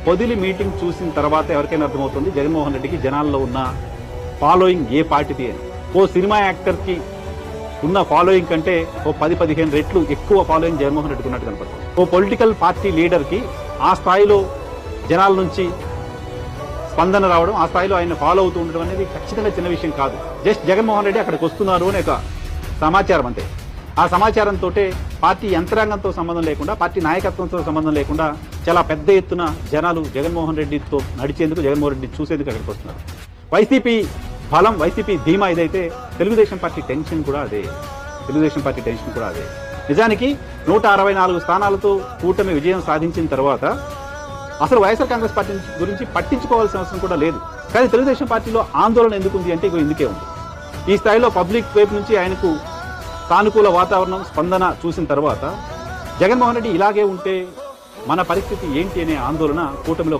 Podili meeting చూసిన తర్వాత ఎవరికైనా అర్థమవుతుంది జగన్మోహన్ రెడ్డికి జనాల్లో ఉన్న ఫాలోయింగ్ ఏ పార్టీది అని. ఓ సినిమా యాక్టర్కి ఉన్న ఫాలోయింగ్ కంటే ఓ 10-15 రెట్లు ఎక్కువ ఫాలోయింగ్ జగన్మోహన్ రెడ్డికి ఉన్నట్టు కనపడుతుంది. ఓ పొలిటికల్ పార్టీ లీడర్కి ఆ స్థాయిలో జనాల నుంచి స్పందన రావడం, ఆ స్థాయిలో ఆయన ఫాలో అవుతూ ఉండడం అనేది ఖచ్చితంగా చిన్న విషయం కాదు. జస్ట్ జగన్మోహన్ రెడ్డి అక్కడికి వస్తున్నారు అనే ఒక సమాచారం అంతే. ఆ సమాచారంతో పార్టీ యంత్రాంగంతో సంబంధం లేకుండా, పార్టీ నాయకత్వంతో సంబంధం లేకుండా చాలా పెద్ద ఎత్తున జనాలు జగన్మోహన్ రెడ్డితో నడిచేందుకు, జగన్మోహన్ రెడ్డి చూసేందుకు అక్కడికి వస్తున్నారు. వైసీపీ బలం, వైసీపీ ధీమా ఏదైతే, తెలుగుదేశం పార్టీ టెన్షన్ కూడా అదే. నిజానికి 164 స్థానాలతో కూటమి విజయం సాధించిన తర్వాత అసలు వైఎస్ఆర్ కాంగ్రెస్ పార్టీ గురించి పట్టించుకోవాల్సిన అవసరం కూడా లేదు. కానీ తెలుగుదేశం పార్టీలో ఆందోళన ఎందుకుంది అంటే ఇందుకే ఉంది. ఈ స్థాయిలో పబ్లిక్ వైపు నుంచి ఆయనకు సానుకూల వాతావరణం, స్పందన చూసిన తర్వాత జగన్మోహన్ రెడ్డి ఇలాగే ఉంటే మన పరిస్థితి ఏంటి అనే ఆందోళన కూటమిలో